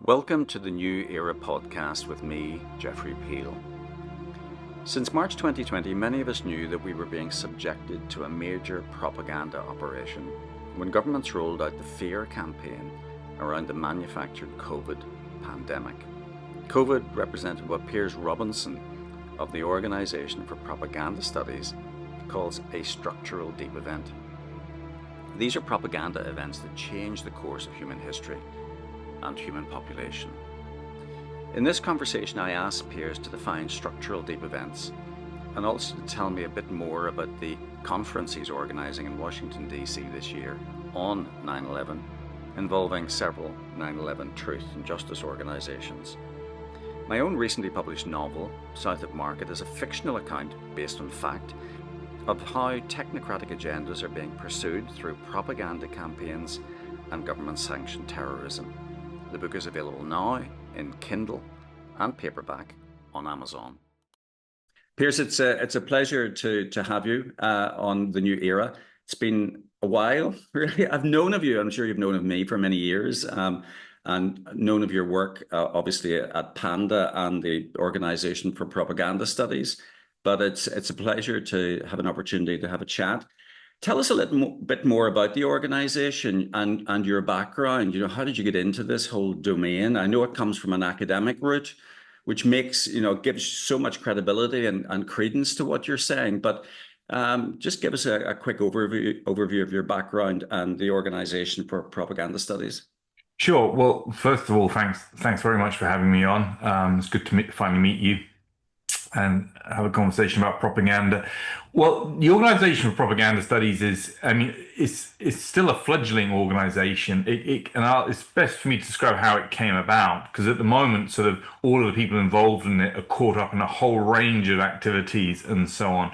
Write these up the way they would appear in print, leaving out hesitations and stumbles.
Welcome to the New Era podcast with me, Jeffrey Peel. Since March 2020, many of us knew that we were being subjected to a major propaganda operation when governments rolled out the fear campaign around the manufactured COVID pandemic. COVID represented what Piers of the Organisation for Propaganda Studies calls a structural deep event. These are propaganda events that change the course of human history and human population. In this conversation, I asked Piers to define structural deep events and also to tell me a bit more about the conference he's organising in Washington, D.C. this year on 9/11, involving several 9/11 truth and justice organisations. My own recently published novel, South of Market, is a fictional account based on fact of how technocratic agendas are being pursued through propaganda campaigns and government-sanctioned terrorism. The book is available now in Kindle and paperback on Amazon. Piers, it's a pleasure to have you on the New Era. It's been a while, really. I've known of you. I'm sure you've known of me for many years, and known of your work, obviously, at Panda and the Organisation for Propaganda Studies. But it's a pleasure to have an opportunity to have a chat. Tell us a little bit more about the organisation and your background. You know, how did you get into this whole domain? I know it comes from an academic route, which makes, gives so much credibility and credence to what you're saying. But just give us a quick overview of your background and the Organisation for Propaganda Studies. Sure. Well, first of all, thanks very much for having me on. It's good to finally meet you and have a conversation about propaganda. Well, the Organisation for Propaganda Studies it's still a fledgling organisation. It's best for me to describe how it came about, because at the moment, sort of all of the people involved in it are caught up in a whole range of activities and so on.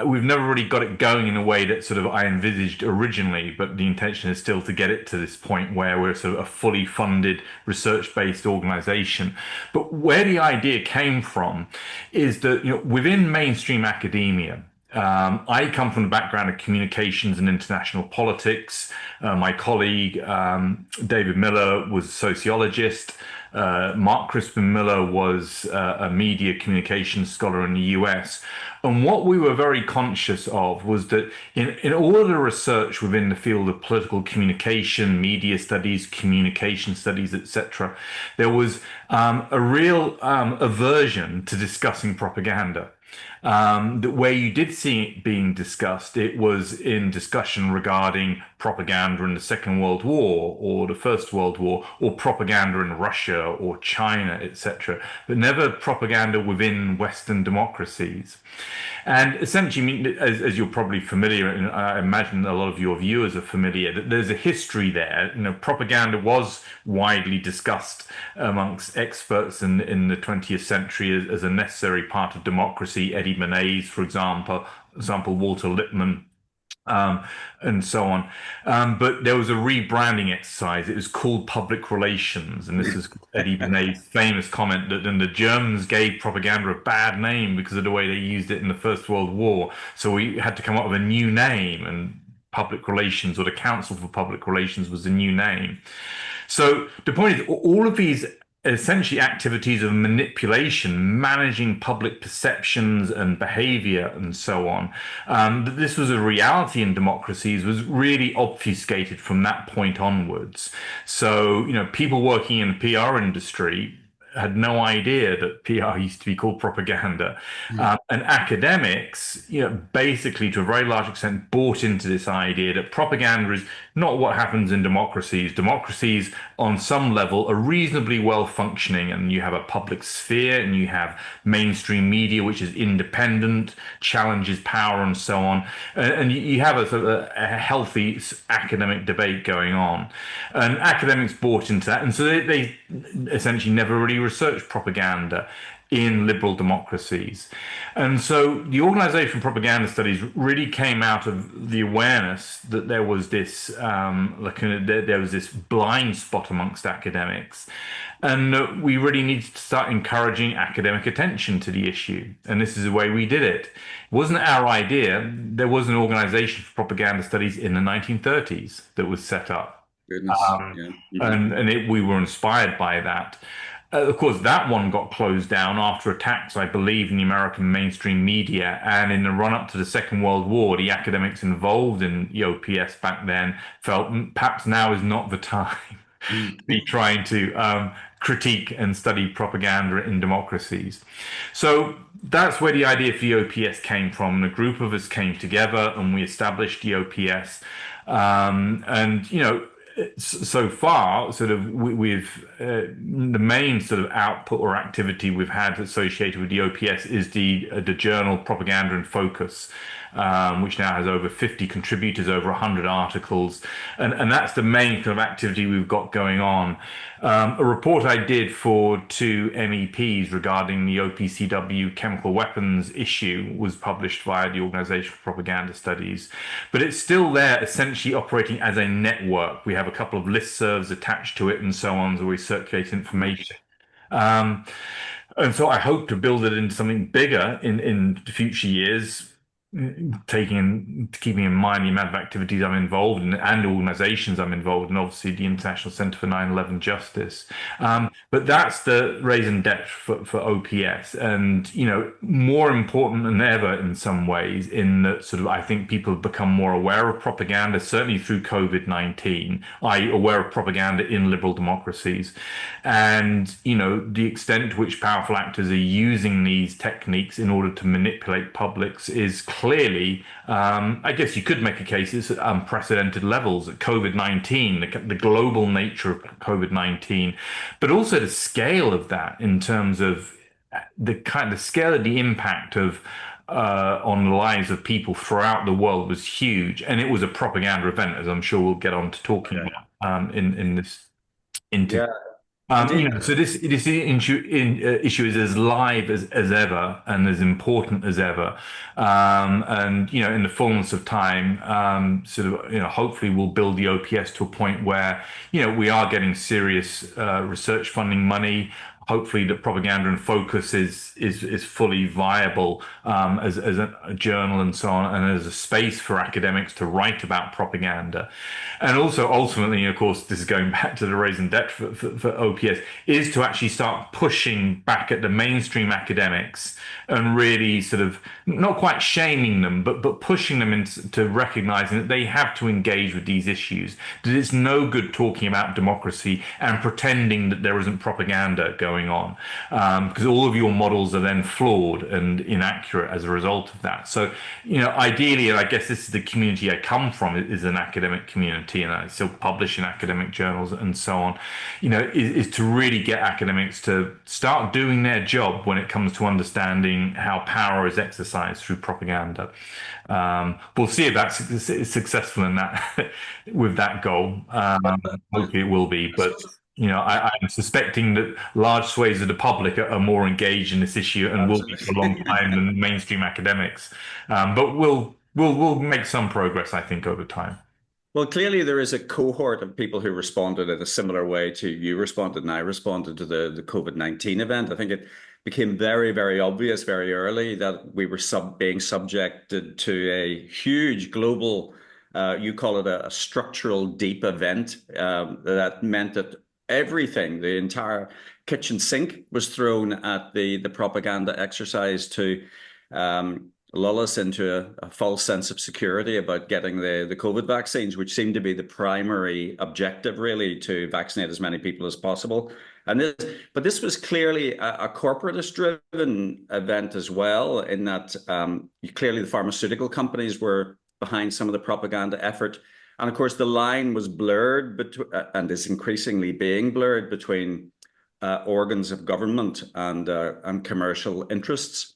We've never really got it going in a way that sort of I envisaged originally, but the intention is still to get it to this point where we're sort of a fully funded research-based organization. But where the idea came from is that, within mainstream academia, I come from the background of communications and international politics. My colleague, David Miller, was a sociologist. Mark Crispin Miller was a media communications scholar in the US. And what we were very conscious of was that in all of the research within the field of political communication, media studies, communication studies, etc., there was a real aversion to discussing propaganda. Where you did see it being discussed, it was in discussion regarding propaganda in the Second World War or the First World War, or propaganda in Russia or China, etc., but never propaganda within Western democracies. And essentially, as you're probably familiar, and I imagine a lot of your viewers are familiar, that there's a history there. Propaganda was widely discussed amongst experts in the 20th century as a necessary part of democracy. Eddie Bernays, for example, Walter Lippmann, and so on. But there was a rebranding exercise. It was called public relations. And this is Eddie Bernays' famous comment that then the Germans gave propaganda a bad name because of the way they used it in the First World War. So we had to come up with a new name, and public relations, or the Council for Public Relations, was the new name. So the point is, all of these essentially activities of manipulation, managing public perceptions and behavior and so on, that this was a reality in democracies was really obfuscated from that point onwards. So, people working in the PR industry had no idea that PR used to be called propaganda. And academics, basically to a very large extent bought into this idea that propaganda is not what happens in democracies. Democracies, on some level, are reasonably well functioning, and you have a public sphere and you have mainstream media, which is independent, challenges power and so on. And you have a sort of a healthy academic debate going on. And academics bought into that. And so they essentially never really researched propaganda in liberal democracies. And so the Organisation for Propaganda Studies really came out of the awareness that there was this there was this blind spot amongst academics, and we really needed to start encouraging academic attention to the issue. And this is the way we did it. It wasn't our idea. There was an Organisation for Propaganda Studies in the 1930s that was set up. Goodness. Yeah. We were inspired by that. Of course, that one got closed down after attacks, I believe, in the American mainstream media. And in the run-up to the Second World War, the academics involved in the OPS back then felt perhaps now is not the time to be trying to critique and study propaganda in democracies. So that's where the idea for the OPS came from. A group of us came together and we established the OPS. And, you know, so far, sort of, we've the main sort of output or activity we've had associated with the OPS is the journal Propaganda and Focus, which now has over 50 contributors, over 100 articles, and that's the main kind of activity we've got going on. A report I did for two MEPs regarding the OPCW chemical weapons issue was published via the Organisation for Propaganda Studies, but it's still there, essentially operating as a network. We have a couple of listservs attached to it and so on, so we circulate information. And so I hope to build it into something bigger in future years, keeping in mind the amount of activities I'm involved in and organizations I'm involved in, obviously the International Centre for 9/11 Justice. But that's the raison d'etre for OPS, and you know, more important than ever in some ways, in that sort of I think people have become more aware of propaganda, certainly through COVID-19, i.e. aware of propaganda in liberal democracies, and you know, the extent to which powerful actors are using these techniques in order to manipulate publics is clearly, I guess you could make a case, it's at unprecedented levels. At COVID-19, the global nature of COVID-19, but also the scale of that in terms of the scale of the impact of on the lives of people throughout the world was huge, and it was a propaganda event, as I'm sure we'll get on to talking about in this interview. Yeah. Indeed. You know, so this issue is as live as ever and as important as ever. And you know, in the fullness of time, sort of, you know, hopefully we'll build the OPS to a point where, you know, we are getting serious research funding money. Hopefully, the Propaganda and Focus is fully viable as a journal and so on, and as a space for academics to write about propaganda. And also, ultimately, of course, this is going back to the raison d'etre for OPS, is to actually start pushing back at the mainstream academics and really sort of not quite shaming them, but pushing them into recognizing that they have to engage with these issues. That it's no good talking about democracy and pretending that there isn't propaganda going on, because all of your models are then flawed and inaccurate as a result of that. So, you know, ideally, and I guess this is the community I come from, is an academic community, and I still publish in academic journals and so on, you know, is to really get academics to start doing their job when it comes to understanding how power is exercised through propaganda. We'll see if that's successful in that with that goal. Hopefully it will be, but you know, I'm suspecting that large swathes of the public are more engaged in this issue and will be for a long time than mainstream academics. But we'll make some progress, I think, over time. Well, clearly there is a cohort of people who responded in a similar way to you responded and I responded to the COVID-19 event. I think it became very, very obvious very early that we were being subjected to a huge global, you call it a structural deep event, that meant that everything, the entire kitchen sink was thrown at the propaganda exercise to lull us into a false sense of security about getting the COVID vaccines, which seemed to be the primary objective, really, to vaccinate as many people as possible. But this was clearly a corporatist-driven event as well, in that clearly the pharmaceutical companies were behind some of the propaganda effort. And of course, the line was blurred and is increasingly being blurred between organs of government and commercial interests.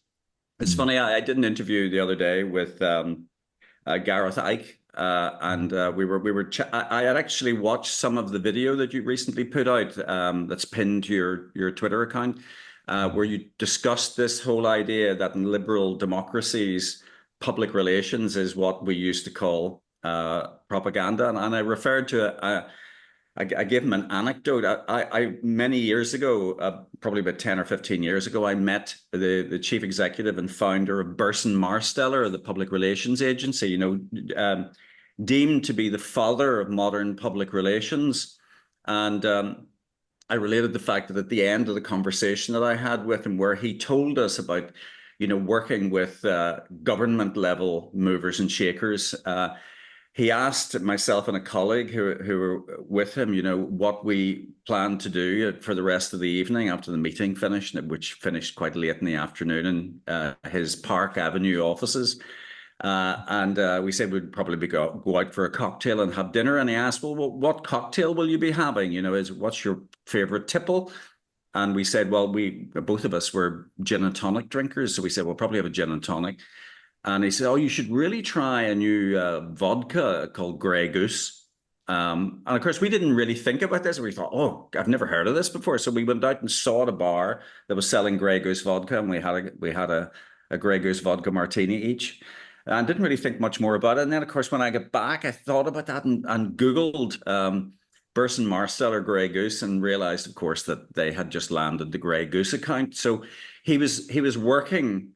It's funny, I did an interview the other day with Gareth Icke, and I had actually watched some of the video that you recently put out, that's pinned to your Twitter account, where you discussed this whole idea that in liberal democracies, public relations is what we used to call propaganda, and I referred to I gave him an anecdote. I many years ago, probably about 10 or 15 years ago, I met the chief executive and founder of Burson Marsteller, the public relations agency. You know, deemed to be the father of modern public relations. And I related the fact that at the end of the conversation that I had with him, where he told us about, working with government level movers and shakers, he asked myself and a colleague who were with him, what we planned to do for the rest of the evening after the meeting finished, which finished quite late in the afternoon in his Park Avenue offices. And we said we'd probably go out for a cocktail and have dinner. And he asked, well, what cocktail will you be having? What's your favorite tipple? And we said, well, we both of us were gin and tonic drinkers. So we said, we'll probably have a gin and tonic. And he said, oh, you should really try a new vodka called Grey Goose. And of course, we didn't really think about this. We thought, oh, I've never heard of this before. So we went out and saw a bar that was selling Grey Goose vodka, and we had a Grey Goose vodka martini each. And didn't really think much more about it. And then, of course, when I got back, I thought about that and Googled Burson Marsteller Grey Goose and realized, of course, that they had just landed the Grey Goose account. So he was working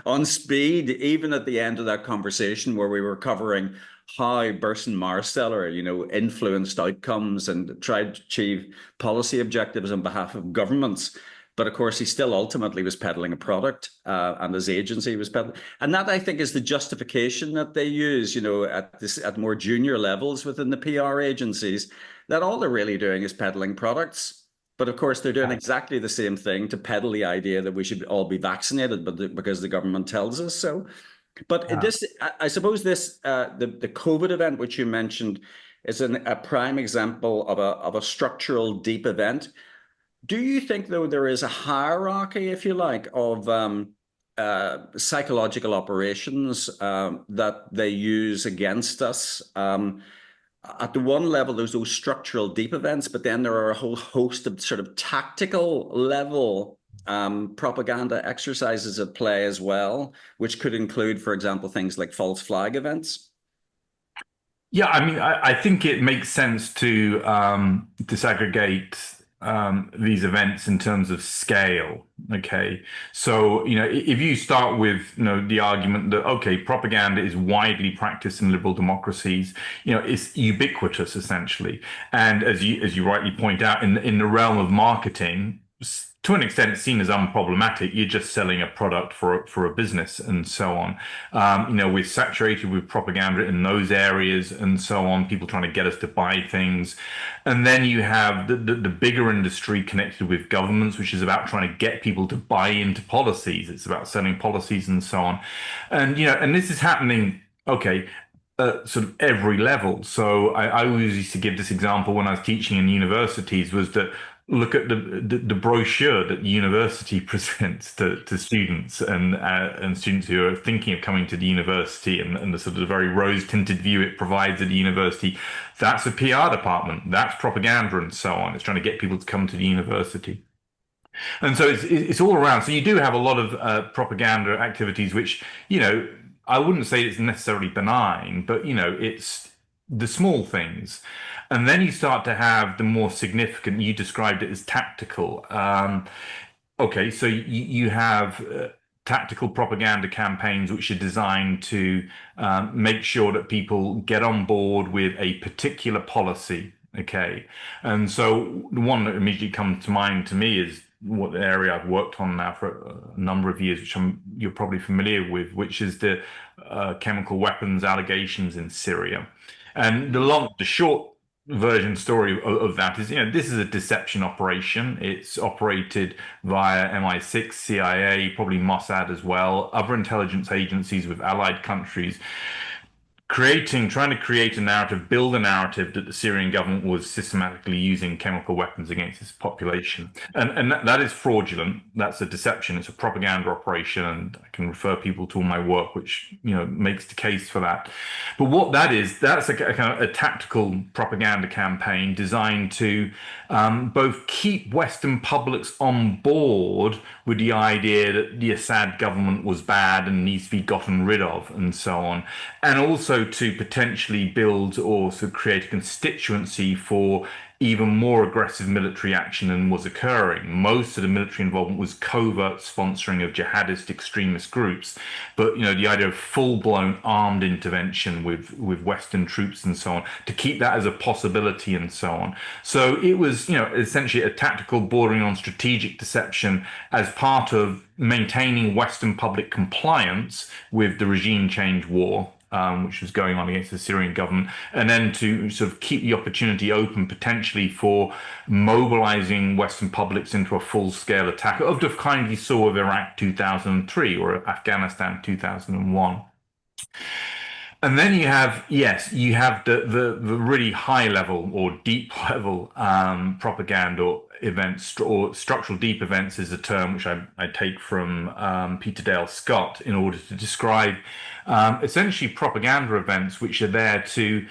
on speed, even at the end of that conversation where we were covering how Burson Marsteller, influenced outcomes and tried to achieve policy objectives on behalf of governments. But of course, he still ultimately was peddling a product, and his agency was peddling. And that, I think, is the justification that they use, at more junior levels within the PR agencies, that all they're really doing is peddling products. But of course, they're doing exactly the same thing to peddle the idea that we should all be vaccinated, because the government tells us so. But this, I suppose, the COVID event, which you mentioned, is a prime example of a structural deep event. Do you think, though, there is a hierarchy, if you like, of psychological operations that they use against us? At the one level, there's those structural deep events, but then there are a whole host of sort of tactical level propaganda exercises at play as well, which could include, for example, things like false flag events. Yeah, I mean, I think it makes sense to disaggregate these events in terms of scale. Okay, so if you start with the argument that propaganda is widely practiced in liberal democracies, it's ubiquitous essentially, and as you rightly point out, in the realm of marketing, to an extent, it's seen as unproblematic. You're just selling a product for a business and so on. We're saturated with propaganda in those areas and so on, people trying to get us to buy things. And then you have the bigger industry connected with governments, which is about trying to get people to buy into policies. It's about selling policies and so on. And, and this is happening, sort of every level. So I always used to give this example when I was teaching in universities, was that look at the brochure that the university presents to students and students who are thinking of coming to the university, and the sort of very rose-tinted view it provides at the university. That's a PR department, that's propaganda and so on. It's trying to get people to come to the university. And so it's all around. So you do have a lot of propaganda activities, which, I wouldn't say it's necessarily benign, but, it's the small things. And then you start to have the more significant, you described it as tactical. So you have tactical propaganda campaigns which are designed to make sure that people get on board with a particular policy. Okay. And so the one that immediately comes to mind to me is what the area I've worked on now for a number of years, which you're probably familiar with, which is the chemical weapons allegations in Syria. And the short version story of that is, this is a deception operation. It's operated via MI6, CIA, probably Mossad as well, other intelligence agencies with allied countries, trying to create a narrative, build a narrative that the Syrian government was systematically using chemical weapons against its population. And that is fraudulent. That's a deception. It's a propaganda operation. And I can refer people to all my work, which, makes the case for that. But what that is, that's a kind of a tactical propaganda campaign designed to both keep Western publics on board with the idea that the Assad government was bad and needs to be gotten rid of and so on. And also to potentially build or to create a constituency for even more aggressive military action than was occurring. Most of the military involvement was covert sponsoring of jihadist extremist groups, but the idea of full-blown armed intervention with Western troops and so on, to keep that as a possibility and so on. So it was, essentially a tactical bordering on strategic deception as part of maintaining Western public compliance with the regime change war, which was going on against the Syrian government, and then to sort of keep the opportunity open potentially for mobilizing Western publics into a full-scale attack of the kind you saw with Iraq 2003 or Afghanistan 2001. And then you have, yes, you have the really high level or deep level propaganda events, or structural deep events is a term which I take from Peter Dale Scott in order to describe essentially propaganda events which are there to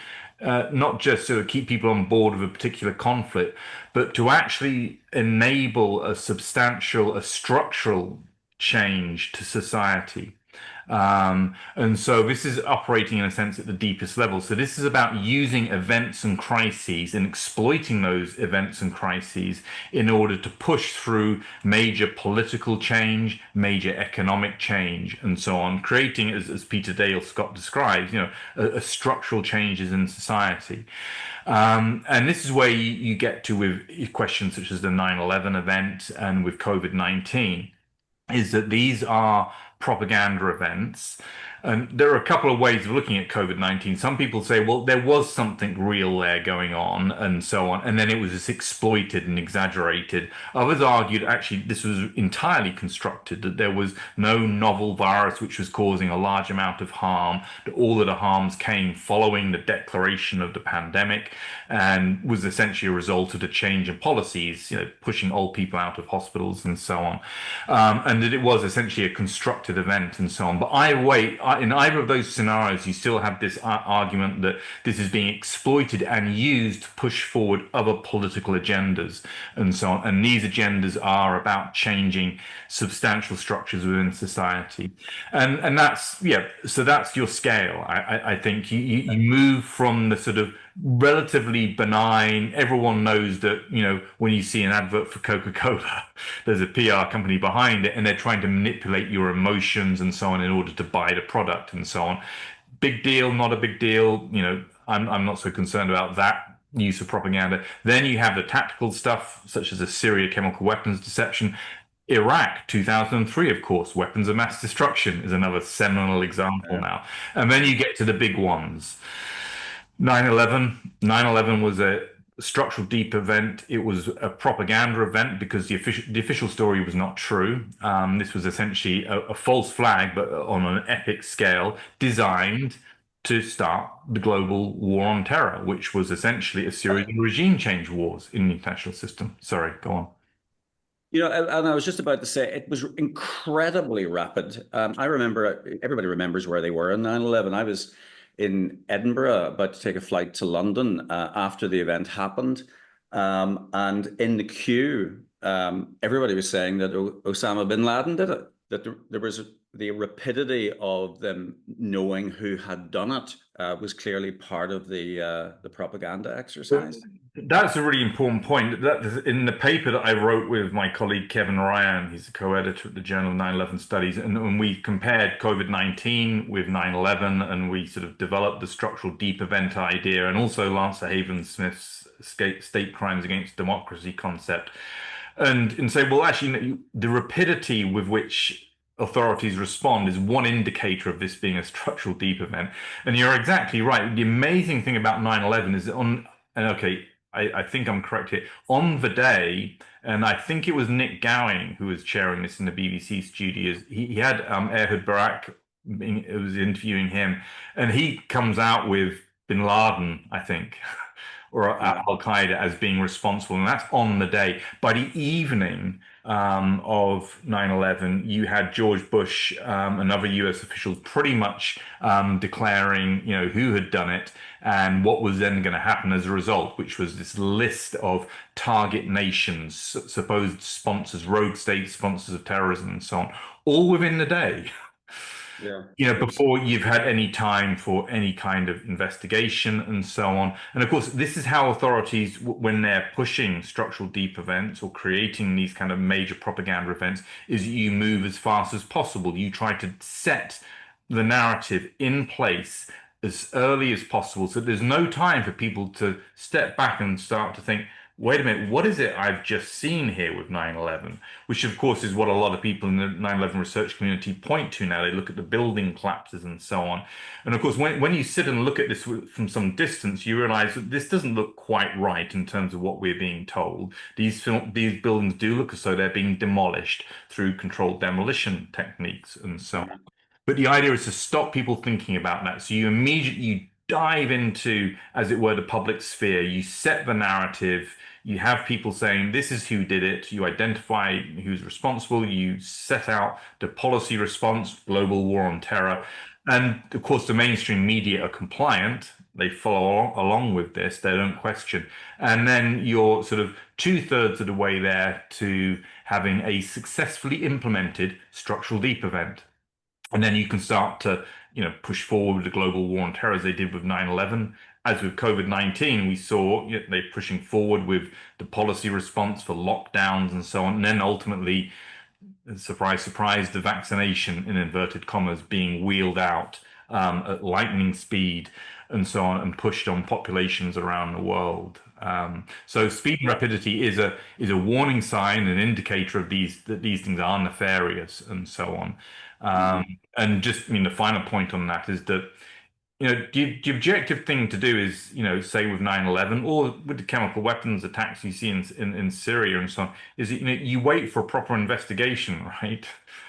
not just sort of keep people on board with a particular conflict, but to actually enable a substantial, a structural change to society. And so this is operating in a sense at the deepest level. So this is about using events and crises and exploiting those events and crises in order to push through major political change, major economic change, and so on, creating, as Peter Dale Scott describes, a structural changes in society. And this is where you get to with questions such as the 9/11 event and with COVID-19, is that these are propaganda events. And there are a couple of ways of looking at COVID-19. Some people say, well, there was something real there going on and so on, and then it was just exploited and exaggerated. Others argued actually this was entirely constructed, that there was no novel virus which was causing a large amount of harm, that all of the harms came following the declaration of the pandemic and was essentially a result of the change in policies, pushing old people out of hospitals and so on. And that it was essentially a constructed event and so on. But in either of those scenarios, you still have this argument that this is being exploited and used to push forward other political agendas and so on. And these agendas are about changing substantial structures within society. And that's, so that's your scale. I think you move from the sort of relatively benign. Everyone knows that, when you see an advert for Coca-Cola, there's a PR company behind it and they're trying to manipulate your emotions and so on in order to buy the product and so on. Big deal, not a big deal. I'm not so concerned about that use of propaganda. Then you have the tactical stuff, such as the Syria chemical weapons deception. Iraq 2003, of course, weapons of mass destruction is another seminal example now. And then you get to the big ones. 9/11 was a structural deep event. It was a propaganda event because the official story was not true. This was essentially a false flag, but on an epic scale, designed to start the global war on terror, which was essentially a series of regime change wars in the international system. Sorry, go on. And I was just about to say, it was incredibly rapid. I remember, everybody remembers where they were on 9/11. I was in Edinburgh, about to take a flight to London after the event happened. And in the queue, everybody was saying that Osama bin Laden did it, that there was the rapidity of them knowing who had done it was clearly part of the propaganda exercise. That's a really important point. That in the paper that I wrote with my colleague Kevin Ryan, he's a co-editor at the Journal of 9/11 Studies, and we compared COVID-19 with 9/11, and we sort of developed the structural deep event idea, and also Lance Haven Smith's state crimes against democracy concept, and say, well, actually, the rapidity with which authorities respond is one indicator of this being a structural deep event. And you're exactly right. The amazing thing about 9/11 is I think I'm correct here, on the day, and I think it was Nick Gowing who was chairing this in the BBC studios. He had Ehud Barak was interviewing him, and he comes out with bin Laden, I think, or Al-Qaeda as being responsible, and that's on the day. By the evening of 9/11, you had George Bush, another US official, pretty much declaring, who had done it and what was then going to happen as a result, which was this list of target nations, supposed sponsors, rogue state sponsors of terrorism and so on, all within the day. Yeah. before you've had any time for any kind of investigation and so on. And of course, this is how authorities, when they're pushing structural deep events or creating these kind of major propaganda events, is you move as fast as possible. You try to set the narrative in place as early as possible so there's no time for people to step back and start to think, wait a minute, what is it I've just seen here with 9/11? Which, of course, is what a lot of people in the 9/11 research community point to now. They look at the building collapses and so on. And of course, when you sit and look at this from some distance, you realize that this doesn't look quite right in terms of what we're being told. These buildings do look as though they're being demolished through controlled demolition techniques and so on. But the idea is to stop people thinking about that. So you immediately dive into, as it were, the public sphere. You set the narrative. You have people saying, this is who did it. You identify who's responsible. You set out the policy response, global war on terror. And of course, the mainstream media are compliant. They follow along with this. They don't question. And then you're sort of two-thirds of the way there to having a successfully implemented structural deep event. And then you can start to, push forward with the global war on terror as they did with 9/11. As with COVID-19, we saw they pushing forward with the policy response for lockdowns and so on. And then ultimately, surprise, surprise, the vaccination in inverted commas being wheeled out at lightning speed and so on and pushed on populations around the world. So speed and rapidity is a warning sign, an indicator of that these things are nefarious and so on. And just, the final point on that is that, the objective thing to do is, say with 9/11 or with the chemical weapons attacks you see in Syria and so on, is that, you wait for a proper investigation, right?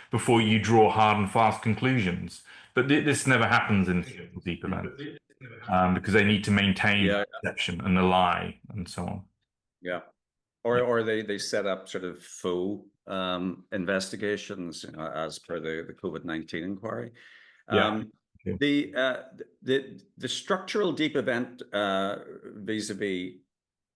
Before you draw hard and fast conclusions. But this never happens in deep events because they need to maintain Yeah. deception and the lie and so on. Yeah. Or they set up sort of faux investigations, as per the COVID-19 inquiry. Yeah. Um, the structural deep event vis-a-vis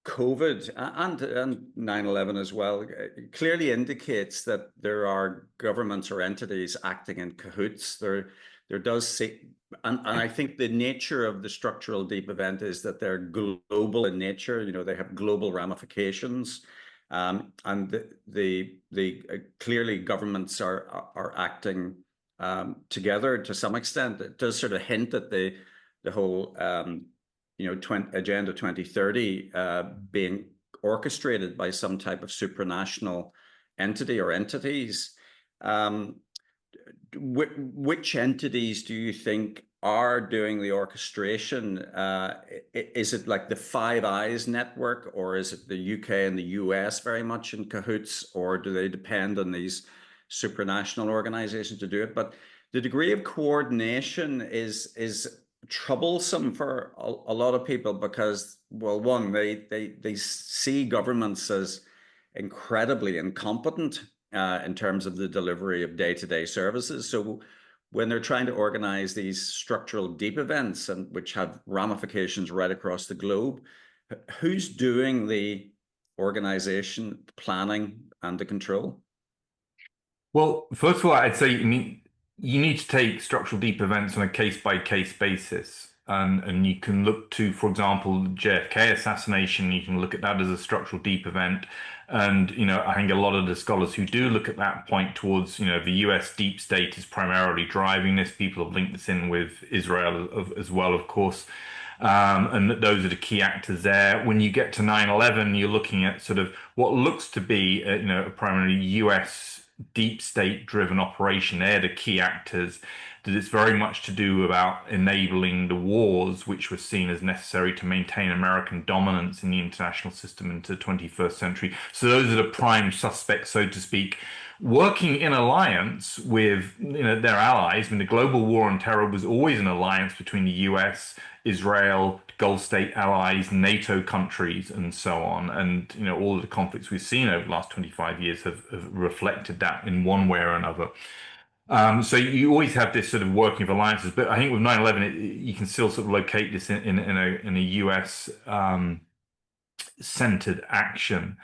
COVID and 9/11 as well clearly indicates that there are governments or entities acting in cahoots. There does see, and I think the nature of the structural deep event is that they're global in nature. They have global ramifications, and clearly governments are acting together to some extent. It does sort of hint at the whole Agenda 2030 being orchestrated by some type of supranational entity or entities. Which entities do you think are doing the orchestration? Is it like the Five Eyes network, or is it the UK and the US very much in cahoots, or do they depend on these supranational organizations to do it? But the degree of coordination is troublesome for a lot of people because, well, one, they see governments as incredibly incompetent in terms of the delivery of day-to-day services. So when they're trying to organize these structural deep events, and which have ramifications right across the globe, who's doing the organization, planning, and the control? Well, first of all, I'd say you need to take structural deep events on a case-by-case basis. And you can look to, for example, the JFK assassination, you can look at that as a structural deep event. And, I think a lot of the scholars who do look at that point towards, the US deep state is primarily driving this. People have linked this in with Israel as well, of course. And those are the key actors there. When you get to 9/11, you're looking at sort of what looks to be, a primarily US deep state driven operation. They're the key actors. That it's very much to do about enabling the wars, which were seen as necessary to maintain American dominance in the international system into the 21st century. So those are the prime suspects, so to speak, working in alliance with their allies. I mean, the global war on terror was always an alliance between the US, Israel, Gulf state allies, NATO countries, and so on. And all of the conflicts we've seen over the last 25 years have reflected that in one way or another. So you always have this sort of working of alliances, but I think with 9/11, you can still sort of locate this in a US centered action.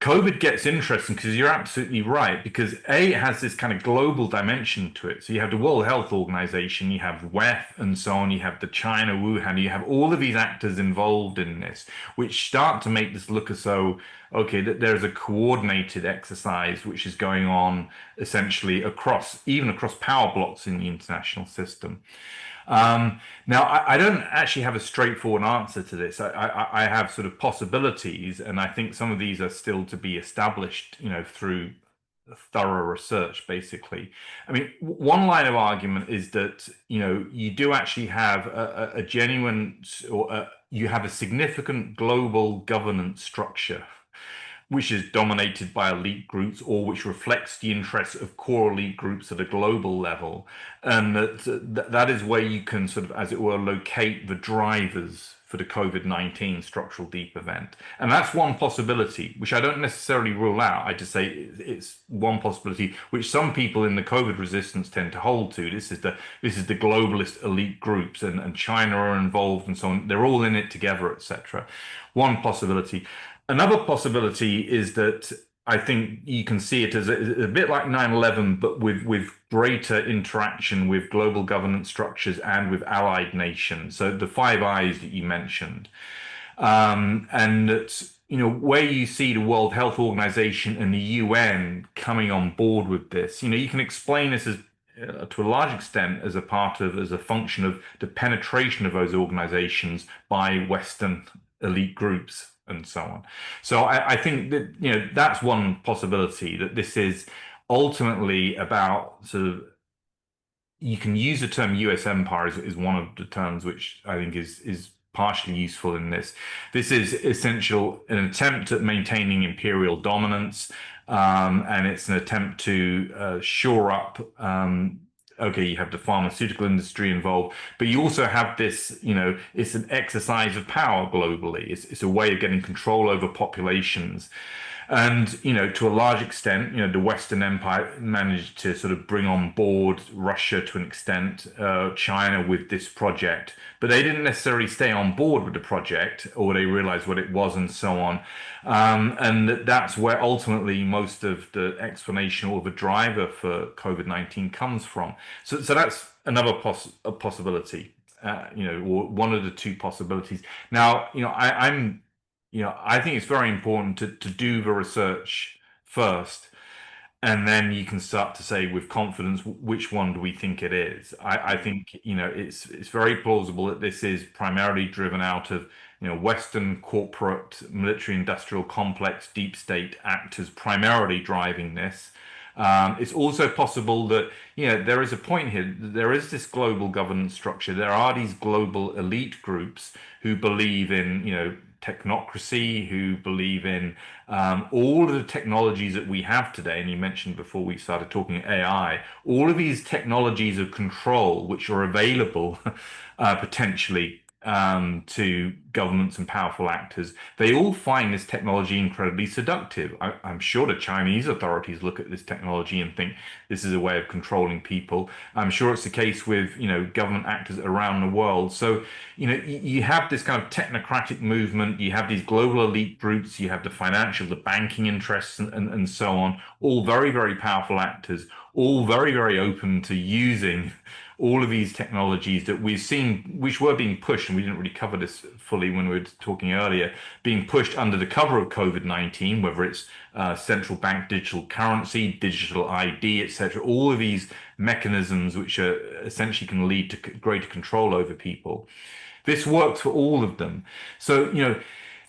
COVID gets interesting because you're absolutely right. Because A, it has this kind of global dimension to it. So you have the World Health Organization, you have WEF and so on, you have the China, Wuhan, you have all of these actors involved in this, which start to make this look as though, okay, that there's a coordinated exercise which is going on essentially across, even across power blocks in the international system. Now, I don't actually have a straightforward answer to this. I have sort of possibilities, and I think some of these are still to be established, through thorough research, basically. I mean, one line of argument is that, you do actually have a genuine, you have a significant global governance structure which is dominated by elite groups or which reflects the interests of core elite groups at a global level. And that is where you can sort of, as it were, locate the drivers for the COVID-19 structural deep event. And that's one possibility, which I don't necessarily rule out. I just say it's one possibility, which some people in the COVID resistance tend to hold to. This is the globalist elite groups, and China are involved and so on. They're all in it together, etc. One possibility. Another possibility is that I think you can see it as a bit like 9/11, but with greater interaction with global governance structures and with allied nations. So the Five Eyes that you mentioned, and that, where you see the World Health Organization and the UN coming on board with this, you can explain this as to a large extent as as a function of the penetration of those organizations by Western elite groups and so on. So I think that, that's one possibility, that this is ultimately about sort of, you can use the term US empire is one of the terms which I think is partially useful in this. This is essential, an attempt at maintaining imperial dominance, and it's an attempt to shore up. Okay, you have the pharmaceutical industry involved, but you also have this, it's an exercise of power globally. It's a way of getting control over populations. And, to a large extent, the Western Empire managed to sort of bring on board Russia to an extent, China with this project, but they didn't necessarily stay on board with the project, or they realized what it was and so on. And that's where ultimately most of the explanation or the driver for COVID-19 comes from. So that's another possibility, or one of the two possibilities. Now, I think it's very important to do the research first, and then you can start to say with confidence, which one do we think it is? I think, it's very plausible that this is primarily driven out of, Western corporate military industrial complex deep state actors primarily driving this. It's also possible that, there is a point here. There is this global governance structure. There are these global elite groups who believe in, technocracy, who believe in all of the technologies that we have today. And you mentioned before we started talking AI, all of these technologies of control, which are available potentially to governments and powerful actors, they all find this technology incredibly seductive. I'm sure the Chinese authorities look at this technology and think this is a way of controlling people. I'm sure it's the case with, government actors around the world. So, you have this kind of technocratic movement, you have these global elite groups, you have the financial, the banking interests and so on, all very, very powerful actors, all very, very open to using all of these technologies that we've seen, which were being pushed, and we didn't really cover this fully when we were talking earlier, being pushed under the cover of COVID-19, whether it's central bank digital currency, digital ID, etc. All of these mechanisms which are essentially can lead to greater control over people. This works for all of them. So,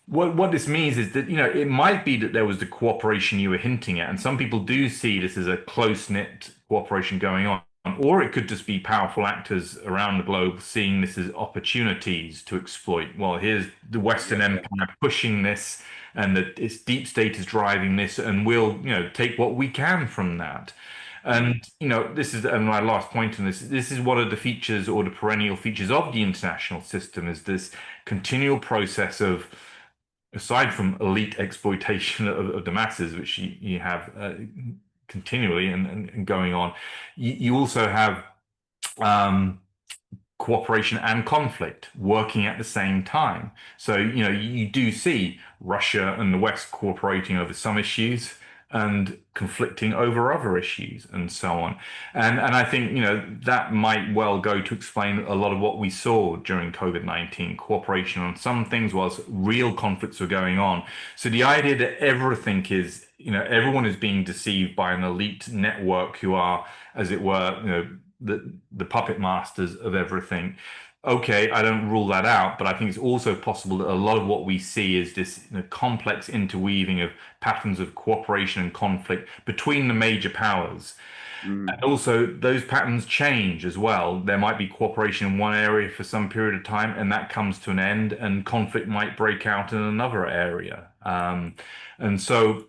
what this means is that, it might be that there was the cooperation you were hinting at, and some people do see this as a close-knit cooperation going on. Or it could just be powerful actors around the globe seeing this as opportunities to exploit. Well, here's the Western Empire pushing this, and that its deep state is driving this, and we'll, take what we can from that. And, this is, and my last point on this, this is one of the features or the perennial features of the international system, is this continual process of, aside from elite exploitation of the masses, which you have continually and going on, you also have cooperation and conflict working at the same time. So, you do see Russia and the West cooperating over some issues and conflicting over other issues and so on. And I think, that might well go to explain a lot of what we saw during COVID-19, cooperation on some things whilst real conflicts were going on. So the idea that everything is, everyone is being deceived by an elite network who are, as it were, the puppet masters of everything. Okay, I don't rule that out, but I think it's also possible that a lot of what we see is this complex interweaving of patterns of cooperation and conflict between the major powers. And Mm. also, those patterns change as well. There might be cooperation in one area for some period of time, and that comes to an end, and conflict might break out in another area. And so,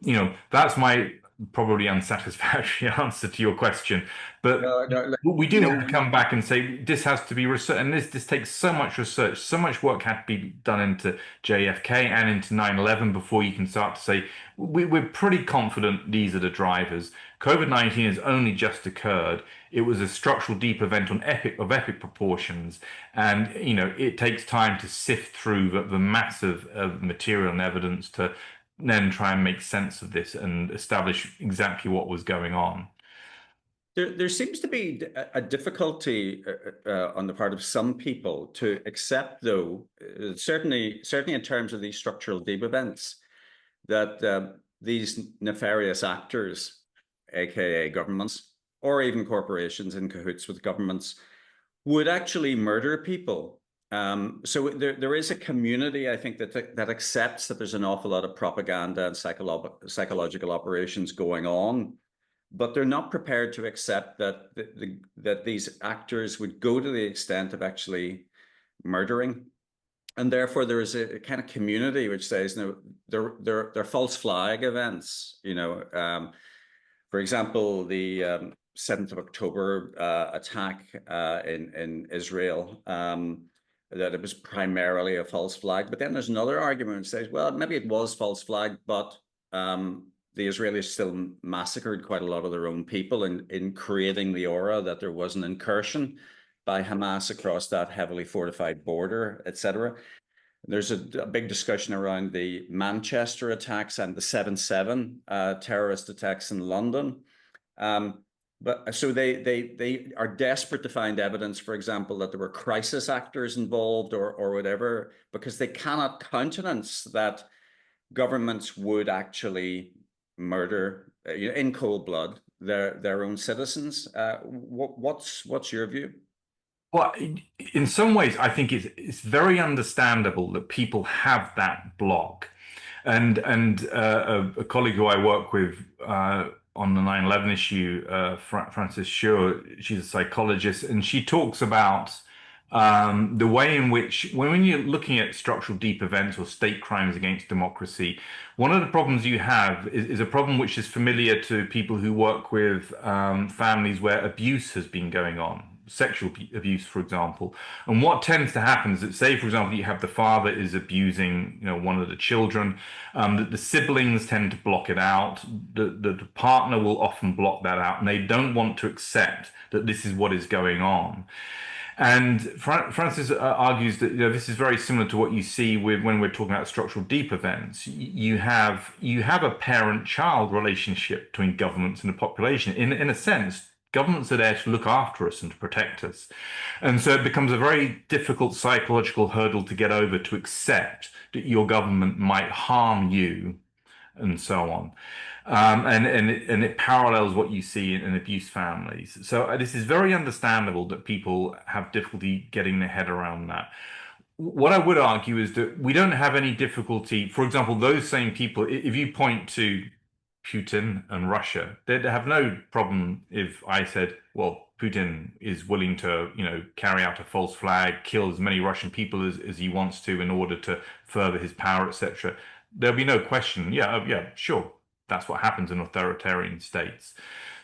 that's my probably unsatisfactory answer to your question. But No, no, like, we do have to no. come back and say this has to be research, and this takes so much research, so much work had to be done into JFK and into 9/11 before you can start to say we're pretty confident these are the drivers. COVID-19 has only just occurred. It was a structural deep event of epic proportions, and it takes time to sift through the massive material and evidence to then try and make sense of this and establish exactly what was going on. There seems to be a difficulty on the part of some people to accept, though, certainly in terms of these structural deep events, that these nefarious actors, aka governments, or even corporations in cahoots with governments, would actually murder people. So there is a community, I think, that accepts that there's an awful lot of propaganda and psychological operations going on, but they're not prepared to accept that that these actors would go to the extent of actually murdering. And therefore, there is a kind of community which says, no, they're false flag events. For example, the 7th of October attack in Israel, that it was primarily a false flag. But then there's another argument which says, well, maybe it was false flag, but the Israelis still massacred quite a lot of their own people in creating the aura that there was an incursion by Hamas across that heavily fortified border, etc. There's a big discussion around the Manchester attacks and the 7/7 terrorist attacks in London. But so they are desperate to find evidence, for example, that there were crisis actors involved or whatever, because they cannot countenance that governments would actually murder in cold blood their own citizens. What's your view? Well, in some ways, I think it's very understandable that people have that block. And a colleague who I work with on the 9/11 issue, Frances Shure, she's a psychologist, and she talks about the way in which, when you're looking at structural deep events or state crimes against democracy, one of the problems you have is a problem which is familiar to people who work with families where abuse has been going on. Sexual abuse, for example. And what tends to happen is that, say, for example, you have the father is abusing, one of the children, the siblings tend to block it out. The partner will often block that out, and they don't want to accept that this is what is going on. And Francis argues that this is very similar to what you see when we're talking about structural deep events. You have a parent-child relationship between governments and the population. In a sense, governments are there to look after us and to protect us. And so it becomes a very difficult psychological hurdle to get over, to accept that your government might harm you and so on. And it parallels what you see in abuse families. So this is very understandable that people have difficulty getting their head around that. What I would argue is that we don't have any difficulty. For example, those same people, if you point to Putin and Russia, they'd have no problem if I said, well, Putin is willing to, carry out a false flag, kill as many Russian people as he wants to in order to further his power, etc. There'll be no question. Yeah, sure. That's what happens in authoritarian states.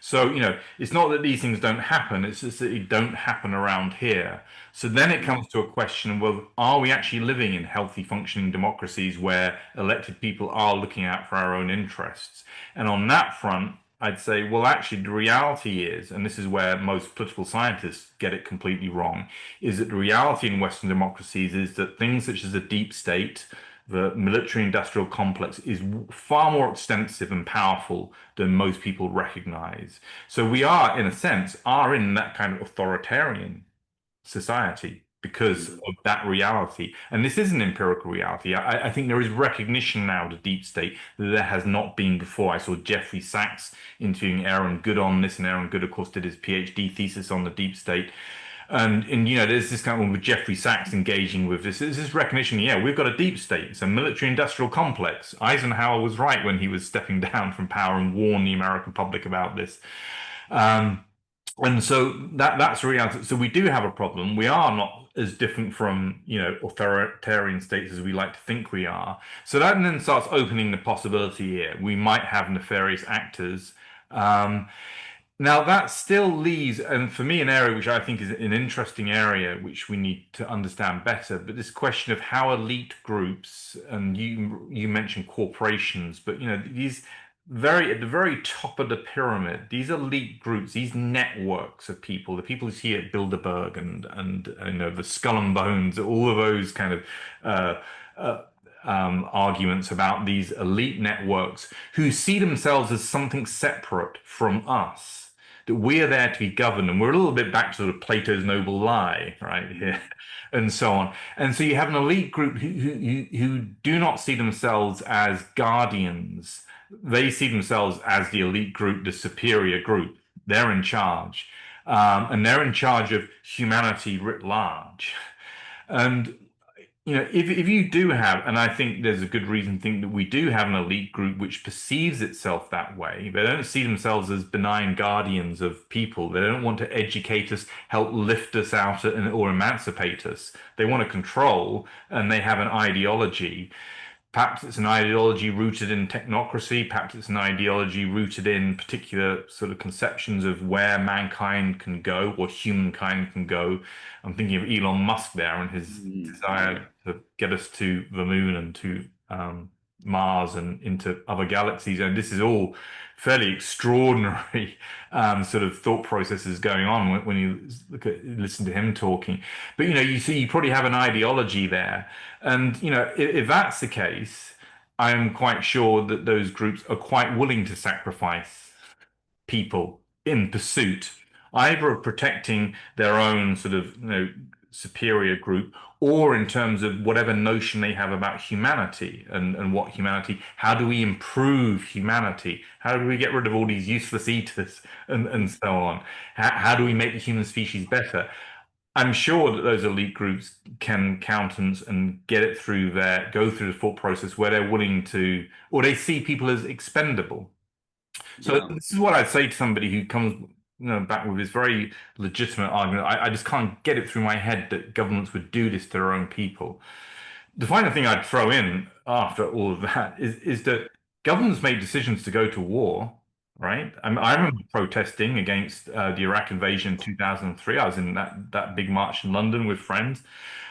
So, it's not that these things don't happen, it's just that they don't happen around here. So then it comes to a question, well, are we actually living in healthy functioning democracies where elected people are looking out for our own interests? And on that front, I'd say, well, actually, the reality is, and this is where most political scientists get it completely wrong, is that the reality in Western democracies is that things such as the deep state, the military-industrial complex, is far more extensive and powerful than most people recognize. So we are, in a sense, are in that kind of authoritarian society because Mhm. of that reality. And this is an empirical reality. I think there is recognition now of the deep state that there has not been before. I saw Jeffrey Sachs interviewing Aaron Good on this, and Aaron Good, of course, did his PhD thesis on the deep state. And there's this kind of with Jeffrey Sachs engaging with this. There's this recognition, yeah, we've got a deep state. It's a military-industrial complex. Eisenhower was right when he was stepping down from power and warned the American public about this. Um, and so that's reality. So we do have a problem. We are not as different from, authoritarian states as we like to think we are. So that then starts opening the possibility here. We might have nefarious actors. Um, Now that still leaves, and for me, an area which I think is an interesting area which we need to understand better. But this question of how elite groups, and you mentioned corporations, but these very at the very top of the pyramid, these elite groups, these networks of people, the people you see at Bilderberg and the Skull and Bones, all of those kind of uh, uh, arguments about these elite networks who see themselves as something separate from us, that we are there to be governed, and we're a little bit back to sort of Plato's noble lie, right here, Mhm. and so on. And so you have an elite group who do not see themselves as guardians. They see themselves as the elite group, the superior group. They're in charge, and they're in charge of humanity writ large. And if you do have, and I think there's a good reason to think that we do have an elite group which perceives itself that way. They don't see themselves as benign guardians of people. They don't want to educate us, help lift us out, or emancipate us. They want to control, and they have an ideology. Perhaps it's an ideology rooted in technocracy. Perhaps it's an ideology rooted in particular sort of conceptions of where mankind can go or humankind can go. I'm thinking of Elon Musk there and his Mhm. Yeah. desire to get us to the moon and to Mars and into other galaxies. And this is all fairly extraordinary sort of thought processes going on when you listen to him talking. But you see, you probably have an ideology there, and if that's the case, I'm quite sure that those groups are quite willing to sacrifice people in pursuit, either of protecting their own sort of superior group, or in terms of whatever notion they have about humanity and what humanity, how do we improve humanity? How do we get rid of all these useless eaters and so on? How do we make the human species better? I'm sure that those elite groups can countenance and go through the thought process where they're willing to, or they see people as expendable. So Yeah. this is what I'd say to somebody who comes, back with this very legitimate argument. I just can't get it through my head that governments would do this to their own people. The final thing I'd throw in after all of that is that governments made decisions to go to war, right? I remember protesting against the Iraq invasion in 2003. I was in that big march in London with friends.